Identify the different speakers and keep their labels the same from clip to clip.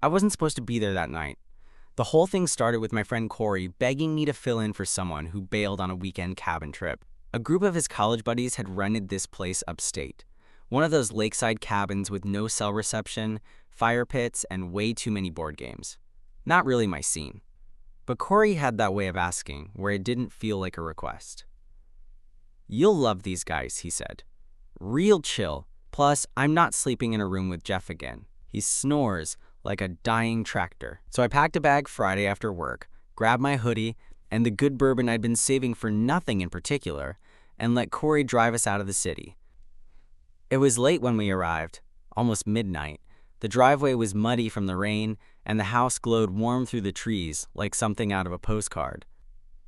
Speaker 1: I wasn't supposed to be there that night. The whole thing started with my friend Corey begging me to fill in for someone who bailed on a weekend cabin trip. A group of his college buddies had rented this place upstate. One of those lakeside cabins with no cell reception, fire pits, and way too many board games. Not really my scene. But Corey had that way of asking, where it didn't feel like a request. "You'll love these guys," he said. "Real chill. Plus, I'm not sleeping in a room with Jeff again. He snores like a dying tractor." So I packed a bag Friday after work, grabbed my hoodie and the good bourbon I'd been saving for nothing in particular, and let Corey drive us out of the city. It was late when we arrived, almost midnight. The driveway was muddy from the rain, and the house glowed warm through the trees like something out of a postcard.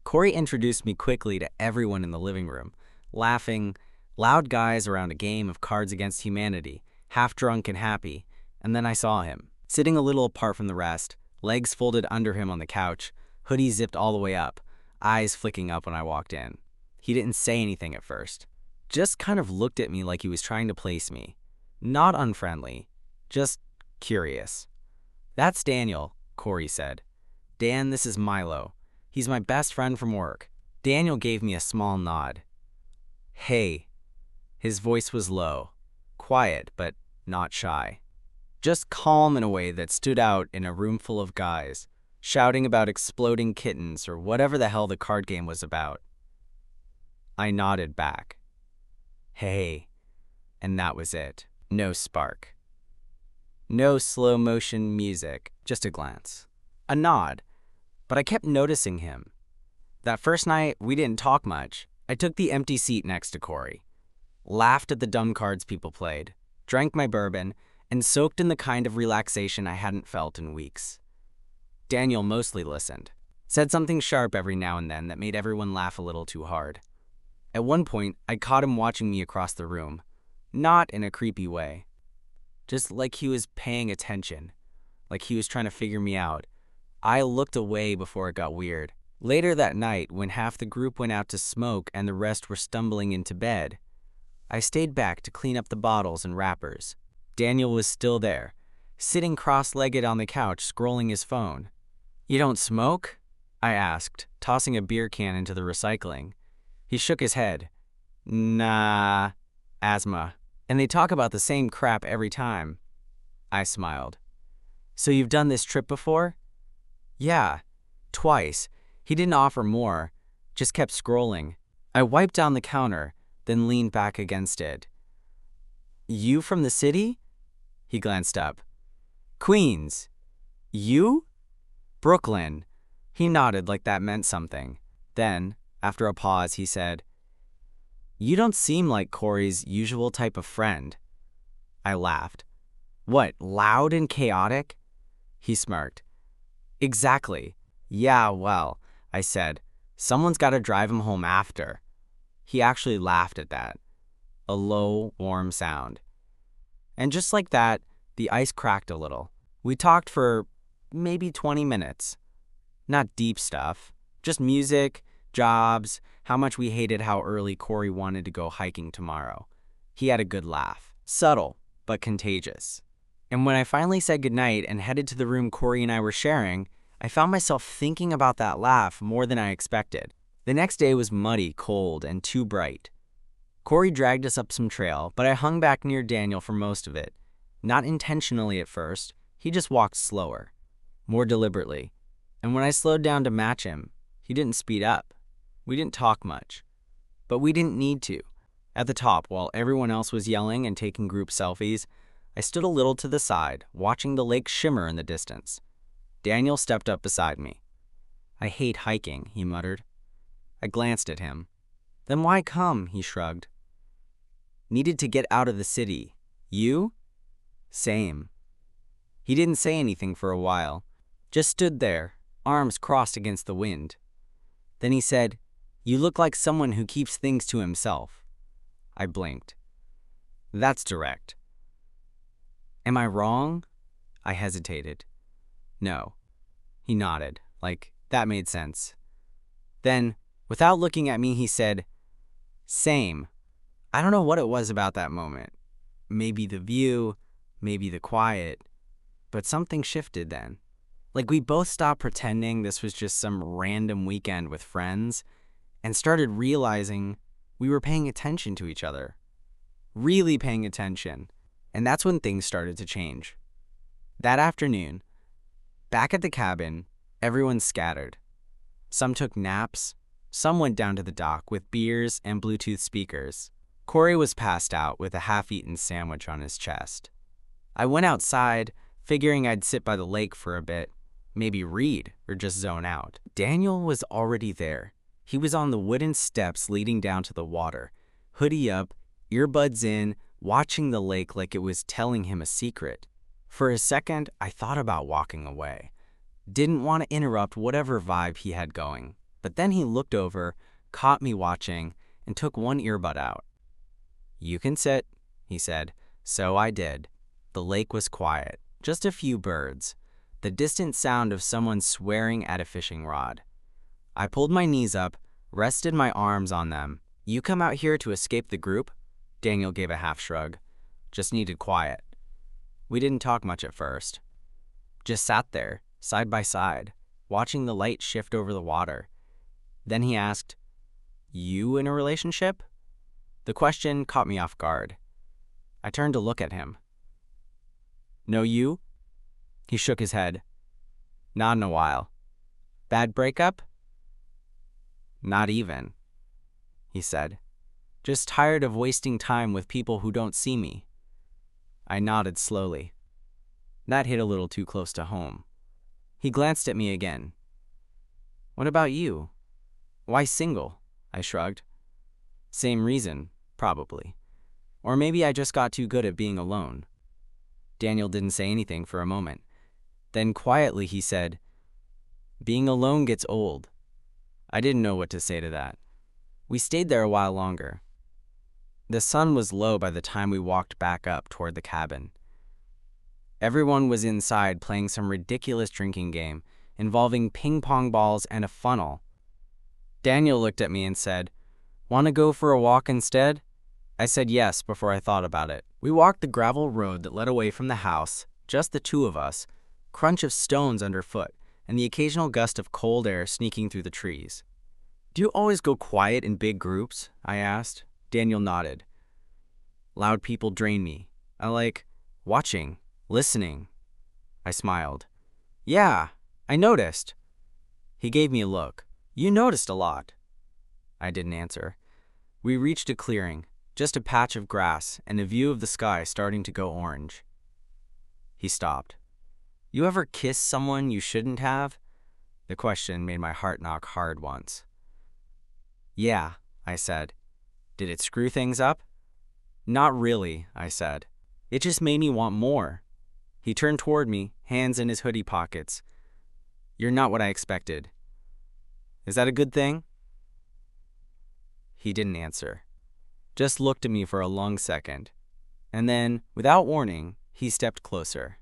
Speaker 1: Corey introduced me quickly to everyone in the living room, laughing, loud guys around a game of Cards Against Humanity, half drunk and happy, and then I saw him, sitting a little apart from the rest, legs folded under him on the couch, hoodie zipped all the way up, eyes flicking up when I walked in. He didn't say anything at first, just kind of looked at me like he was trying to place me. Not unfriendly, just curious. "That's Daniel," Corey said. "Dan, this is Milo. He's my best friend from work." Daniel gave me a small nod. "Hey." His voice was low, quiet, but not shy. Just calm in a way that stood out in a room full of guys, shouting about exploding kittens or whatever the hell the card game was about. I nodded back. "Hey." And that was it. No spark. No slow motion music, just a glance. A nod. But I kept noticing him. That first night, we didn't talk much. I took the empty seat next to Corey, laughed at the dumb cards people played, drank my bourbon, and soaked in the kind of relaxation I hadn't felt in weeks. Daniel mostly listened, said something sharp every now and then that made everyone laugh a little too hard. At one point, I caught him watching me across the room, not in a creepy way, just like he was paying attention, like he was trying to figure me out. I looked away before it got weird. Later that night, when half the group went out to smoke and the rest were stumbling into bed, I stayed back to clean up the bottles and wrappers. Daniel was still there, sitting cross-legged on the couch, scrolling his phone. "You don't smoke?" I asked, tossing a beer can into the recycling. He shook his head. "Nah, asthma. And they talk about the same crap every time." I smiled. "So you've done this trip before?" "Yeah, twice." He didn't offer more, just kept scrolling. I wiped down the counter, then leaned back against it. "You from the city?" He glanced up. "Queens. You?" "Brooklyn." He nodded like that meant something. Then, after a pause, he said, "You don't seem like Corey's usual type of friend." I laughed. "What, loud and chaotic?" He smirked. "Exactly. Yeah, well," I said, "someone's got to drive him home after." He actually laughed at that. A low, warm sound. And just like that, the ice cracked a little. We talked for maybe 20 minutes. Not deep stuff, just music, jobs, how much we hated how early Corey wanted to go hiking tomorrow. He had a good laugh. Subtle, but contagious. And when I finally said goodnight and headed to the room Corey and I were sharing, I found myself thinking about that laugh more than I expected. The next day was muddy, cold, and too bright. Corey dragged us up some trail, but I hung back near Daniel for most of it. Not intentionally at first, he just walked slower, more deliberately. And when I slowed down to match him, he didn't speed up. We didn't talk much, but we didn't need to. At the top, while everyone else was yelling and taking group selfies, I stood a little to the side, watching the lake shimmer in the distance. Daniel stepped up beside me. "I hate hiking," he muttered. I glanced at him. "Then why come?" he shrugged. "Needed to get out of the city. You?" "Same." He didn't say anything for a while, just stood there, arms crossed against the wind. Then he said, "You look like someone who keeps things to himself." I blinked. That's direct. Am I wrong? I hesitated. No. He nodded, like that made sense. Then, without looking at me, he said, "Same." I don't know what it was about that moment. Maybe the view, maybe the quiet. But something shifted then. Like we both stopped pretending this was just some random weekend with friends and started realizing we were paying attention to each other. Really paying attention. And that's when things started to change. That afternoon, back at the cabin, everyone scattered. Some took naps, some went down to the dock with beers and Bluetooth speakers. Corey was passed out with a half-eaten sandwich on his chest. I went outside, figuring I'd sit by the lake for a bit, maybe read or just zone out. Daniel was already there. He was on the wooden steps leading down to the water, hoodie up, earbuds in, watching the lake like it was telling him a secret. For a second, I thought about walking away. Didn't want to interrupt whatever vibe he had going. But then he looked over, caught me watching, and took one earbud out. "You can sit," he said. So I did. The lake was quiet, just a few birds, the distant sound of someone swearing at a fishing rod. I pulled my knees up, rested my arms on them. "You come out here to escape the group?" Daniel gave a half shrug. "Just needed quiet." We didn't talk much at first. Just sat there, side by side, watching the light shift over the water. Then he asked, "You in a relationship?" The question caught me off guard. I turned to look at him. "No, you?" He shook his head. "Not in a while." "Bad breakup?" "Not even," he said. "Just tired of wasting time with people who don't see me." I nodded slowly. That hit a little too close to home. He glanced at me again. "What about you? Why single?" I shrugged. "Same reason, probably. Or maybe I just got too good at being alone." Daniel didn't say anything for a moment. Then quietly he said, "Being alone gets old." I didn't know what to say to that. We stayed there a while longer. The sun was low by the time we walked back up toward the cabin. Everyone was inside playing some ridiculous drinking game involving ping pong balls and a funnel. Daniel looked at me and said, "Want to go for a walk instead?" I said yes before I thought about it. We walked the gravel road that led away from the house, just the two of us, crunch of stones underfoot, and the occasional gust of cold air sneaking through the trees. "Do you always go quiet in big groups?" I asked. Daniel nodded. "Loud people drain me. I like watching, listening." I smiled. "Yeah, I noticed." He gave me a look. "You noticed a lot." I didn't answer. We reached a clearing, just a patch of grass and a view of the sky starting to go orange. He stopped. "You ever kiss someone you shouldn't have?" The question made my heart knock hard once. "Yeah," I said. "Did it screw things up?" "Not really," I said. "It just made me want more." He turned toward me, hands in his hoodie pockets. "You're not what I expected." "Is that a good thing?" He didn't answer. Just looked at me for a long second. And then, without warning, he stepped closer.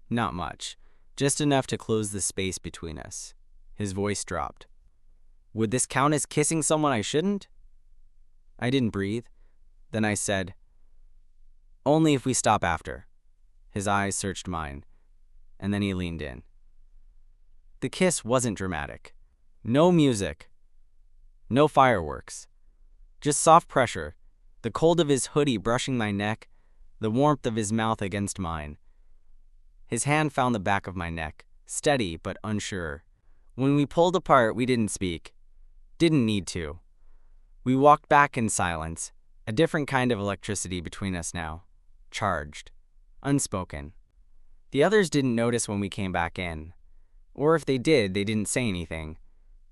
Speaker 1: Not much, just enough to close the space between us. His voice dropped. "Would this count as kissing someone I shouldn't?" I didn't breathe. Then I said, "Only if we stop after." His eyes searched mine, and then he leaned in. The kiss wasn't dramatic. No music. No fireworks. Just soft pressure, the cold of his hoodie brushing my neck, the warmth of his mouth against mine. His hand found the back of my neck, steady but unsure. When we pulled apart, we didn't speak. Didn't need to. We walked back in silence, a different kind of electricity between us now. Charged. Unspoken. The others didn't notice when we came back in. Or if they did, they didn't say anything.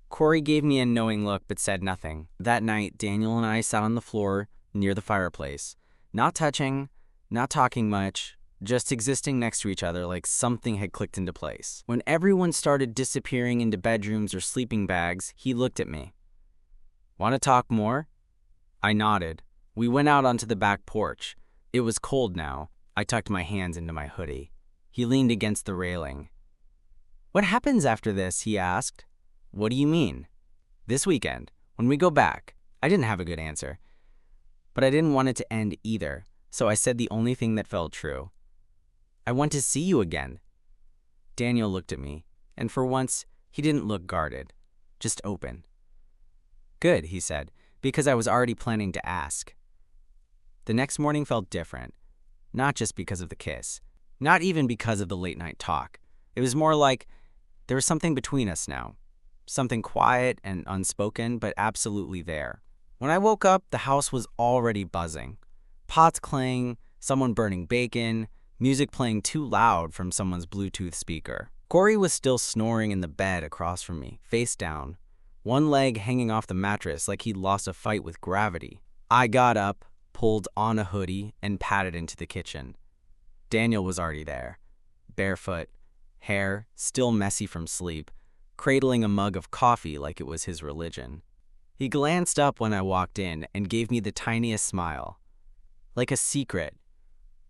Speaker 1: Corey gave me a knowing look but said nothing. That night, Daniel and I sat on the floor near the fireplace. Not touching, not talking much, just existing next to each other like something had clicked into place. When everyone started disappearing into bedrooms or sleeping bags, he looked at me. "Want to talk more?" I nodded. We went out onto the back porch. It was cold now. I tucked my hands into my hoodie. He leaned against the railing. "What happens after this?" he asked. "What do you mean?" "This weekend, when we go back." I didn't have a good answer. But I didn't want it to end either, so I said the only thing that felt true. "I want to see you again. Daniel looked at me, and for once, he didn't look guarded, just open. Good, he said, because I was already planning to ask. The next morning felt different, not just because of the kiss, not even because of the late-night talk. It was more like there was something between us now, something quiet and unspoken, but absolutely there. When I woke up, the house was already buzzing. Pots clanging, someone burning bacon, music playing too loud from someone's Bluetooth speaker. Corey was still snoring in the bed across from me, face down, one leg hanging off the mattress like he'd lost a fight with gravity. I got up, pulled on a hoodie, and padded into the kitchen. Daniel was already there, barefoot, hair still messy from sleep, cradling a mug of coffee like it was his religion. He glanced up when I walked in and gave me the tiniest smile. Like a secret,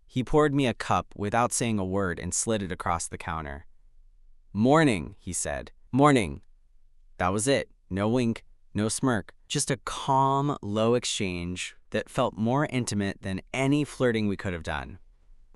Speaker 1: he poured me a cup without saying a word and slid it across the counter. "Morning," he said. "Morning." That was it. No wink, no smirk, just a calm, low exchange that felt more intimate than any flirting we could have done.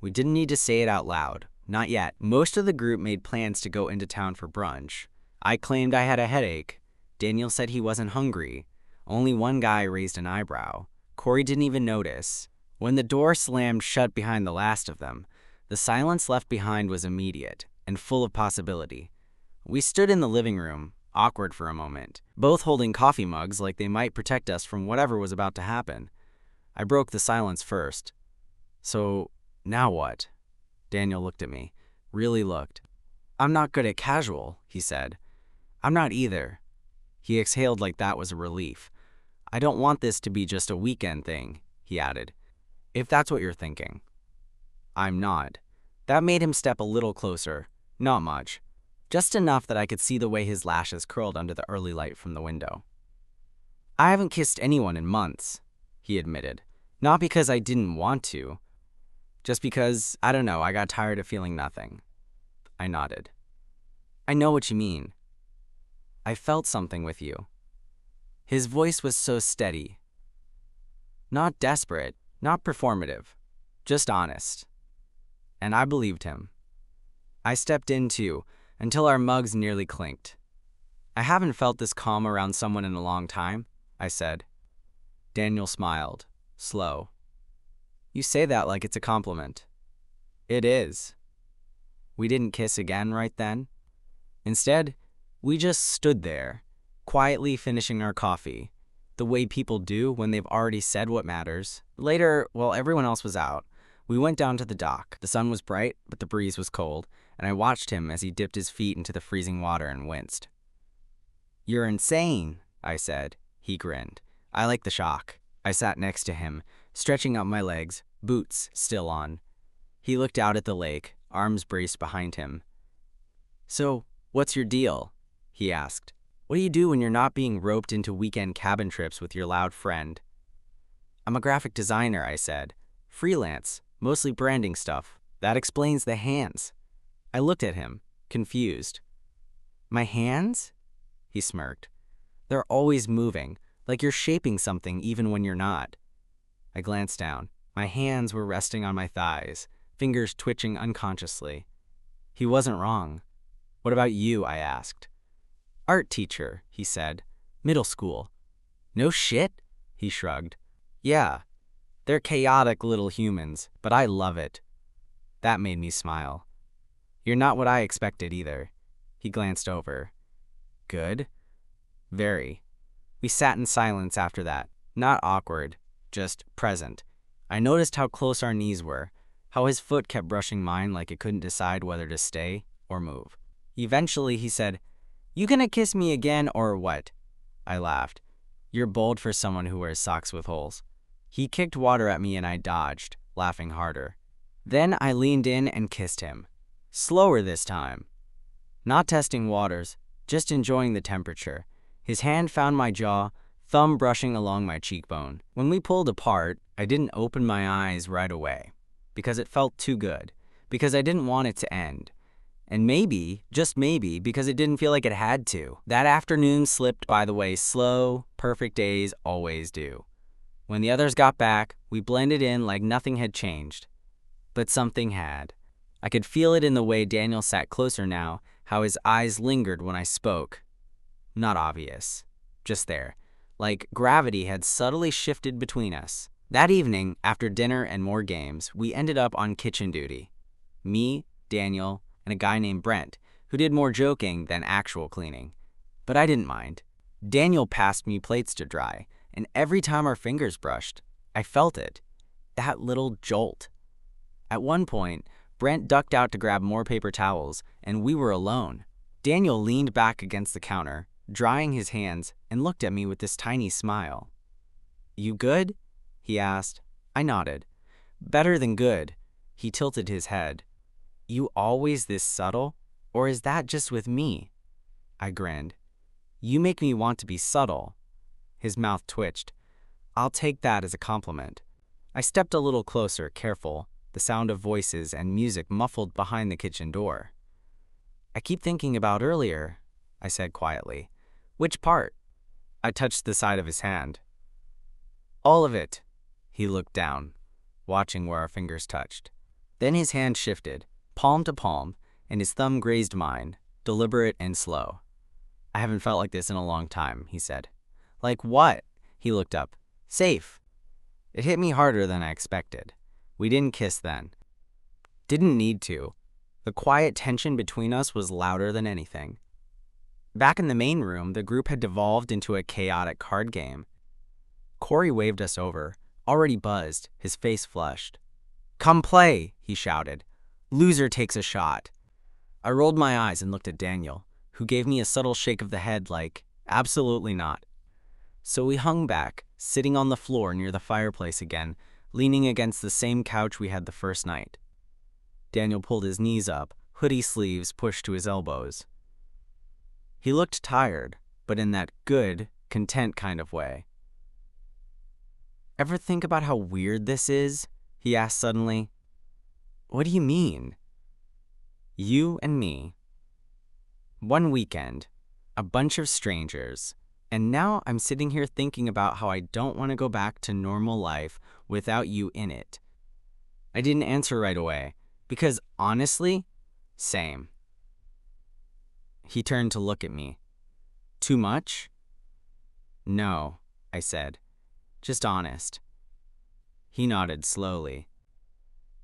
Speaker 1: We didn't need to say it out loud. Not yet. Most of the group made plans to go into town for brunch. I claimed I had a headache. Daniel said he wasn't hungry. Only one guy raised an eyebrow. Corey didn't even notice. When the door slammed shut behind the last of them, the silence left behind was immediate and full of possibility. We stood in the living room, awkward for a moment, both holding coffee mugs like they might protect us from whatever was about to happen. I broke the silence first. "So, now what?" Daniel looked at me, really looked. "I'm not good at casual," he said. "I'm not either." He exhaled like that was a relief. "I don't want this to be just a weekend thing," he added. "If that's what you're thinking." I'm not. That made him step a little closer. Not much. Just enough that I could see the way his lashes curled under the early light from the window. "I haven't kissed anyone in months," he admitted. Not because I didn't want to, just because, I don't know, I got tired of feeling nothing. I nodded. "I know what you mean. I felt something with you." His voice was so steady. Not desperate, not performative, just honest. And I believed him. I stepped in too, until our mugs nearly clinked. "I haven't felt this calm around someone in a long time," I said. Daniel smiled, slow. "You say that like it's a compliment." "It is." We didn't kiss again right then. Instead, we just stood there, quietly finishing our coffee, the way people do when they've already said what matters. Later, while everyone else was out, we went down to the dock. The sun was bright, but the breeze was cold, and I watched him as he dipped his feet into the freezing water and winced. "You're insane," I said. He grinned. I liked the shock. I sat next to him, stretching out my legs, boots still on. He looked out at the lake, arms braced behind him. "So, what's your deal?" he asked. "What do you do when you're not being roped into weekend cabin trips with your loud friend?" "I'm a graphic designer," I said. "Freelance, mostly branding stuff. That explains the hands." I looked at him, confused. "My hands?" He smirked. "They're always moving, like you're shaping something even when you're not." I glanced down. My hands were resting on my thighs, fingers twitching unconsciously. He wasn't wrong. "What about you?" I asked. "Art teacher," he said. "Middle school." "No shit?" He shrugged. "Yeah. They're chaotic little humans, but I love it." That made me smile. "You're not what I expected either." He glanced over. "Good?" "Very." We sat in silence after that. Not awkward, just present. I noticed how close our knees were, how his foot kept brushing mine like it couldn't decide whether to stay or move. Eventually, he said, "You gonna kiss me again or what?" I laughed. "You're bold for someone who wears socks with holes." He kicked water at me and I dodged, laughing harder. Then I leaned in and kissed him. Slower this time. Not testing waters, just enjoying the temperature. His hand found my jaw, thumb brushing along my cheekbone. When we pulled apart, I didn't open my eyes right away, because it felt too good, because I didn't want it to end. And maybe, just maybe, because it didn't feel like it had to. That afternoon slipped by the way slow, perfect days always do. When the others got back, we blended in like nothing had changed. But something had. I could feel it in the way Daniel sat closer now, how his eyes lingered when I spoke. Not obvious. Just there. Like gravity had subtly shifted between us. That evening, after dinner and more games, we ended up on kitchen duty. Me, Daniel, and a guy named Brent, who did more joking than actual cleaning. But I didn't mind. Daniel passed me plates to dry, and every time our fingers brushed, I felt it. That little jolt. At one point, Brent ducked out to grab more paper towels, and we were alone. Daniel leaned back against the counter, drying his hands, and looked at me with this tiny smile. "You good?" he asked. I nodded. "Better than good." He tilted his head. "You always this subtle? Or is that just with me?" I grinned. "You make me want to be subtle." His mouth twitched. "I'll take that as a compliment." I stepped a little closer, careful, the sound of voices and music muffled behind the kitchen door. "I keep thinking about earlier," I said quietly. "Which part?" I touched the side of his hand. "All of it." He looked down, watching where our fingers touched. Then his hand shifted, palm to palm, and his thumb grazed mine, deliberate and slow. "I haven't felt like this in a long time," he said. "Like what?" He looked up. "Safe." It hit me harder than I expected. We didn't kiss then. Didn't need to. The quiet tension between us was louder than anything. Back in the main room, the group had devolved into a chaotic card game. Corey waved us over, already buzzed, his face flushed. "Come play," he shouted. "Loser takes a shot." I rolled my eyes and looked at Daniel, who gave me a subtle shake of the head like, "Absolutely not." So we hung back, sitting on the floor near the fireplace again, leaning against the same couch we had the first night. Daniel pulled his knees up, hoodie sleeves pushed to his elbows. He looked tired, but in that good, content kind of way. "Ever think about how weird this is?" he asked suddenly. "What do you mean?" "You and me. One weekend, a bunch of strangers, and now I'm sitting here thinking about how I don't want to go back to normal life without you in it." I didn't answer right away, because honestly, same. He turned to look at me. "Too much?" "No," I said. "Just honest." He nodded slowly.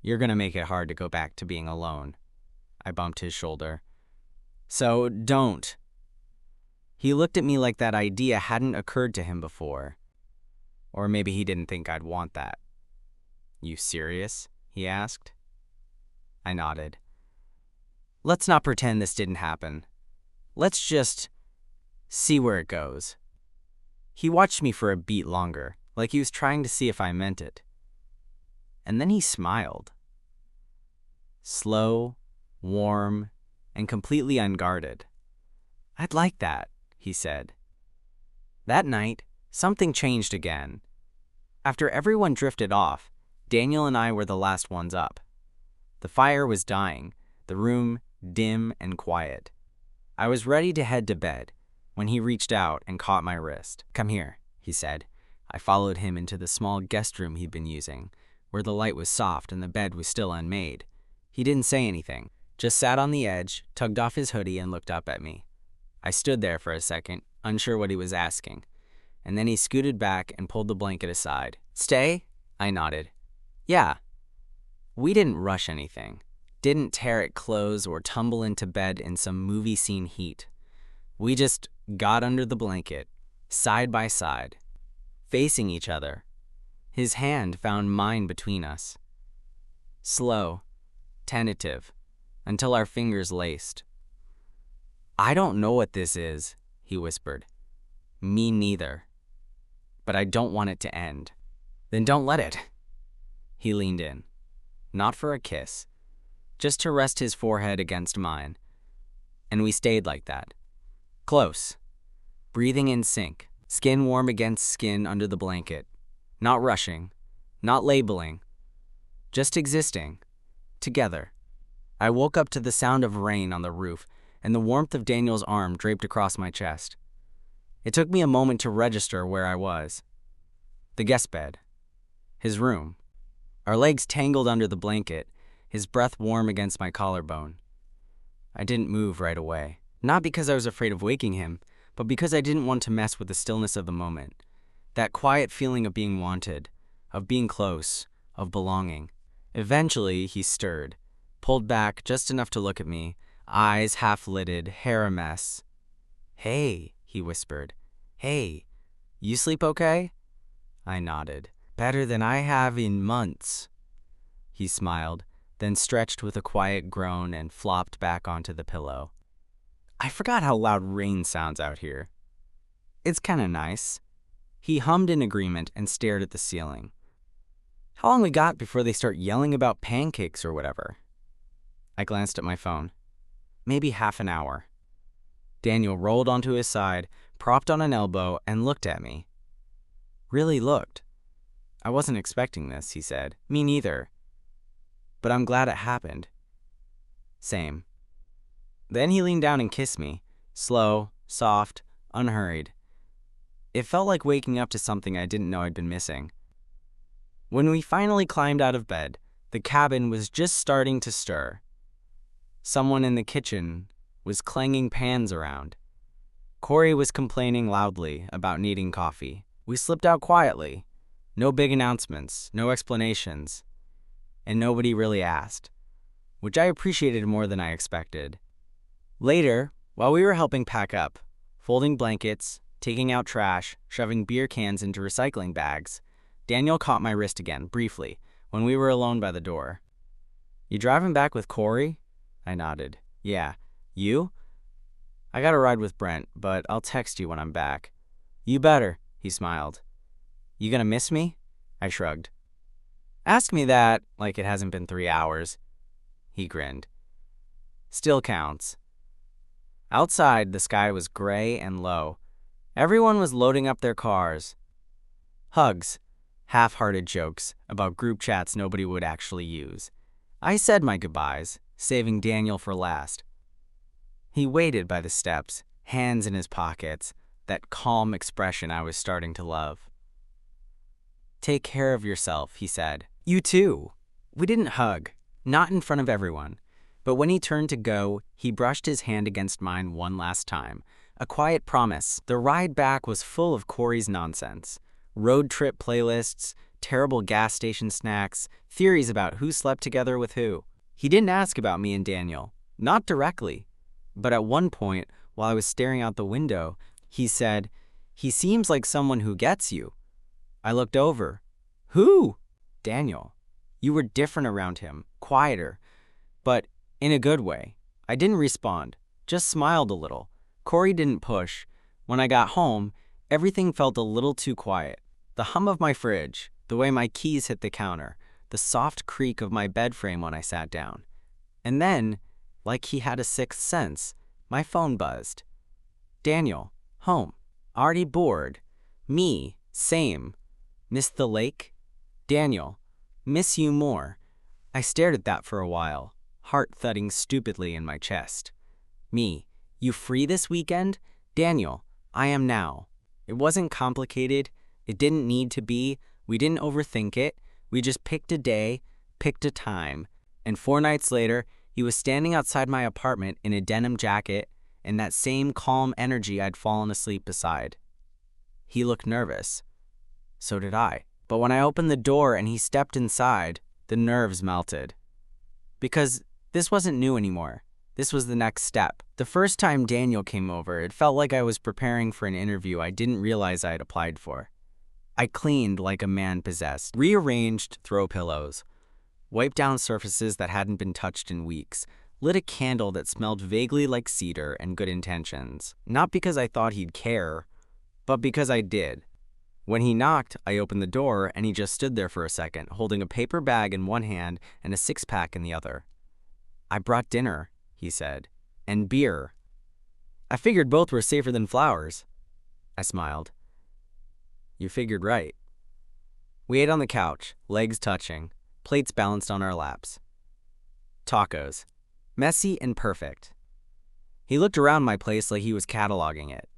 Speaker 1: "You're gonna make it hard to go back to being alone." I bumped his shoulder. "So don't." He looked at me like that idea hadn't occurred to him before. Or maybe he didn't think I'd want that. "You serious?" he asked. I nodded. "Let's not pretend this didn't happen. Let's just see where it goes." He watched me for a beat longer, like he was trying to see if I meant it. And then he smiled. Slow, warm, and completely unguarded. "I'd like that," he said. That night, something changed again. After everyone drifted off, Daniel and I were the last ones up. The fire was dying, the room dim and quiet. I was ready to head to bed when he reached out and caught my wrist. "Come here," he said. I followed him into the small guest room he'd been using, where the light was soft and the bed was still unmade. He didn't say anything, just sat on the edge, tugged off his hoodie, and looked up at me. I stood there for a second, unsure what he was asking, and then he scooted back and pulled the blanket aside. "Stay?" I nodded. "Yeah." We didn't rush anything, didn't tear at clothes or tumble into bed in some movie scene heat. We just got under the blanket, side by side, facing each other. His hand found mine between us. Slow, tentative, until our fingers laced. "I don't know what this is," he whispered. "Me neither. But I don't want it to end." "Then don't let it." He leaned in, not for a kiss, just to rest his forehead against mine. And we stayed like that, close, breathing in sync, skin warm against skin under the blanket, not rushing, not labeling, just existing, together. I woke up to the sound of rain on the roof and the warmth of Daniel's arm draped across my chest. It took me a moment to register where I was. The guest bed. His room. Our legs tangled under the blanket, his breath warm against my collarbone. I didn't move right away. Not because I was afraid of waking him, but because I didn't want to mess with the stillness of the moment. That quiet feeling of being wanted, of being close, of belonging. Eventually, he stirred, pulled back just enough to look at me, eyes half-lidded, hair a mess. "Hey," he whispered. "Hey, you sleep okay?" I nodded. "Better than I have in months." He smiled, then stretched with a quiet groan and flopped back onto the pillow. I forgot how loud rain sounds out here. It's kinda nice. He hummed in agreement and stared at the ceiling. How long we got before they start yelling about pancakes or whatever? I glanced at my phone. Maybe half an hour. Daniel rolled onto his side, propped on an elbow, and looked at me. Really looked. "I wasn't expecting this," he said. "Me neither. But I'm glad it happened." Same. Then he leaned down and kissed me. Slow, soft, unhurried. It felt like waking up to something I didn't know I'd been missing. When we finally climbed out of bed, the cabin was just starting to stir. Someone in the kitchen was clanging pans around. Corey was complaining loudly about needing coffee. We slipped out quietly. No big announcements, no explanations. And nobody really asked, which I appreciated more than I expected. Later, while we were helping pack up, folding blankets, taking out trash, shoving beer cans into recycling bags, Daniel caught my wrist again, briefly, when we were alone by the door. "You driving back with Corey?" I nodded. "Yeah. You?" "I got a ride with Brent, but I'll text you when I'm back." "You better," he smiled. "You gonna miss me?" I shrugged. "Ask me that like it hasn't been 3 hours." He grinned. "Still counts." Outside, the sky was gray and low. Everyone was loading up their cars. Hugs, half-hearted jokes about group chats nobody would actually use. I said my goodbyes, saving Daniel for last. He waited by the steps, hands in his pockets, that calm expression I was starting to love. "Take care of yourself," he said. "You too." We didn't hug, not in front of everyone, but when he turned to go, he brushed his hand against mine one last time. A quiet promise. The ride back was full of Corey's nonsense. Road trip playlists, terrible gas station snacks, theories about who slept together with who. He didn't ask about me and Daniel, not directly. But at one point, while I was staring out the window, he said, "He seems like someone who gets you." I looked over. "Who?" "Daniel. You were different around him, quieter, but in a good way." I didn't respond, just smiled a little. Corey didn't push. When I got home, everything felt a little too quiet. The hum of my fridge, the way my keys hit the counter, the soft creak of my bed frame when I sat down. And then, like he had a sixth sense, my phone buzzed. "Daniel, home. Already bored. Me, same. Miss the lake? Daniel, miss you more." I stared at that for a while, heart thudding stupidly in my chest. Me, you free this weekend? Daniel, I am now. It wasn't complicated. It didn't need to be. We didn't overthink it. We just picked a day, picked a time. And 4 nights later, he was standing outside my apartment in a denim jacket and that same calm energy I'd fallen asleep beside. He looked nervous. So did I. But when I opened the door and he stepped inside, the nerves melted. Because this wasn't new anymore. This was the next step. The first time Daniel came over, it felt like I was preparing for an interview I didn't realize I had applied for. I cleaned like a man possessed, rearranged throw pillows, wiped down surfaces that hadn't been touched in weeks, lit a candle that smelled vaguely like cedar and good intentions. Not because I thought he'd care, but because I did. When he knocked, I opened the door and he just stood there for a second, holding a paper bag in one hand and a 6-pack in the other. "I brought dinner," he said, "and beer." I figured both were safer than flowers. I smiled. You figured right. We ate on the couch, legs touching, plates balanced on our laps. Tacos. Messy and perfect. He looked around my place like he was cataloging it.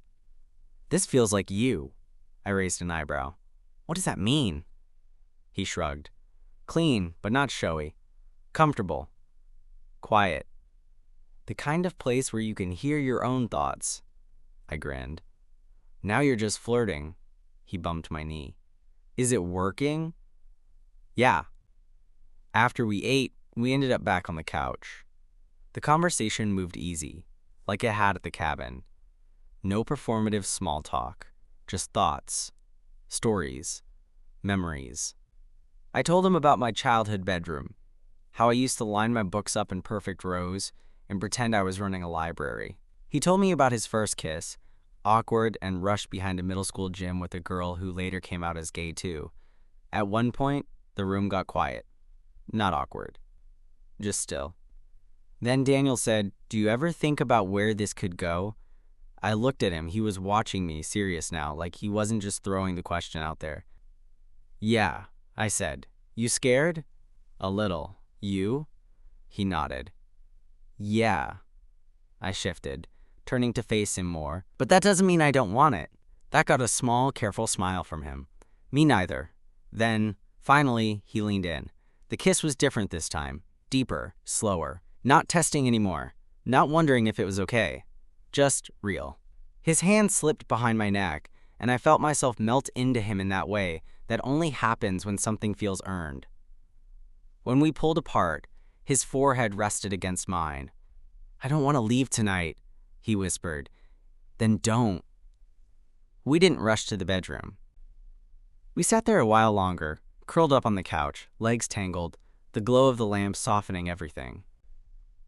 Speaker 1: "This feels like you." I raised an eyebrow. "What does that mean?" He shrugged. "Clean, but not showy. Comfortable. Quiet. The kind of place where you can hear your own thoughts. I grinned. Now you're just flirting. He bumped my knee. Is it working? Yeah. After we ate, we ended up back on the couch. The conversation moved easy, like it had at the cabin. No performative small talk, just thoughts, stories, memories. I told him about my childhood bedroom, how I used to line my books up in perfect rows and pretend I was running a library. He told me about his first kiss, awkward and rushed behind a middle school gym with a girl who later came out as gay too. At one point, the room got quiet. Not awkward, just still. Then Daniel said, "Do you ever think about where this could go?" I looked at him. He was watching me, serious now, like he wasn't just throwing the question out there. "Yeah," I said. "You scared?" "A little. You?" He nodded. "Yeah." I shifted, turning to face him more. "But that doesn't mean I don't want it." That got a small, careful smile from him. "Me neither." Then, finally, he leaned in. The kiss was different this time. Deeper, slower. Not testing anymore. Not wondering if it was okay. Just real. His hand slipped behind my neck, and I felt myself melt into him in that way that only happens when something feels earned. When we pulled apart, his forehead rested against mine. "I don't want to leave tonight," he whispered. "Then don't." We didn't rush to the bedroom. We sat there a while longer, curled up on the couch, legs tangled, the glow of the lamp softening everything.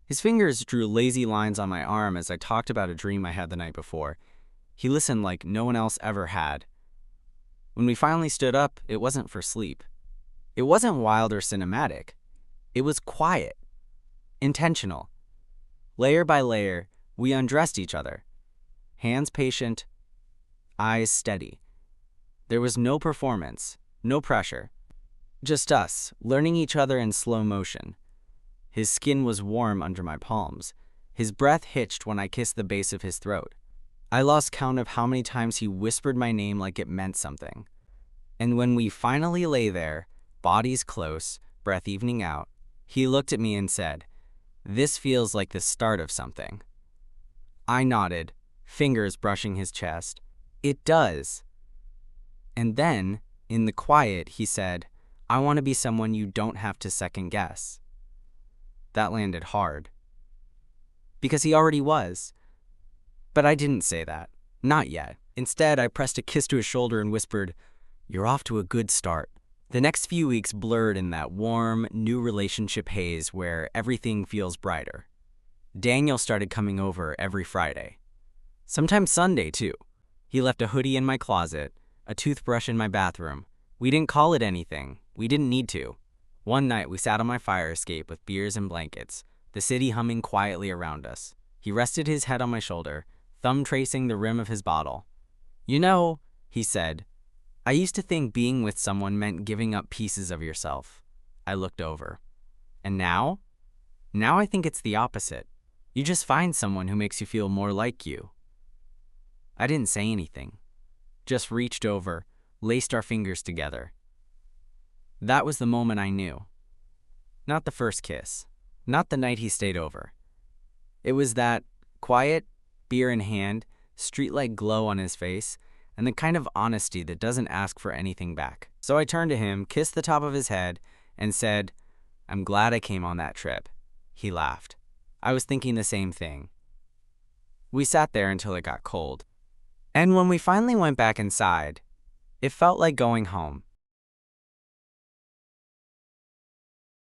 Speaker 1: His fingers drew lazy lines on my arm as I talked about a dream I had the night before. He listened like no one else ever had. When we finally stood up, it wasn't for sleep. It wasn't wild or cinematic. It was quiet, intentional. Layer by layer, we undressed each other. Hands patient, eyes steady. There was no performance, no pressure. Just us, learning each other in slow motion. His skin was warm under my palms. His breath hitched when I kissed the base of his throat. I lost count of how many times he whispered my name like it meant something. And when we finally lay there, bodies close, breath evening out, he looked at me and said, "This feels like the start of something." I nodded, fingers brushing his chest. "It does." And then, in the quiet, he said, "I want to be someone you don't have to second guess." That landed hard. Because he already was. But I didn't say that. Not yet. Instead, I pressed a kiss to his shoulder and whispered, "You're off to a good start." The next few weeks blurred in that warm, new relationship haze where everything feels brighter. Daniel started coming over every Friday. Sometimes Sunday, too. He left a hoodie in my closet, a toothbrush in my bathroom. We didn't call it anything. We didn't need to. One night, we sat on my fire escape with beers and blankets, the city humming quietly around us. He rested his head on my shoulder, thumb tracing the rim of his bottle. "You know," he said, "I used to think being with someone meant giving up pieces of yourself." I looked over. "And now? Now I think it's the opposite. You just find someone who makes you feel more like you." I didn't say anything, just reached over, laced our fingers together. That was the moment I knew. Not the first kiss, not the night he stayed over. It was that quiet, beer in hand, streetlight glow on his face, and the kind of honesty that doesn't ask for anything back. So I turned to him, kissed the top of his head, and said, "I'm glad I came on that trip." He laughed. I was thinking the same thing. We sat there until it got cold. And when we finally went back inside, it felt like going home.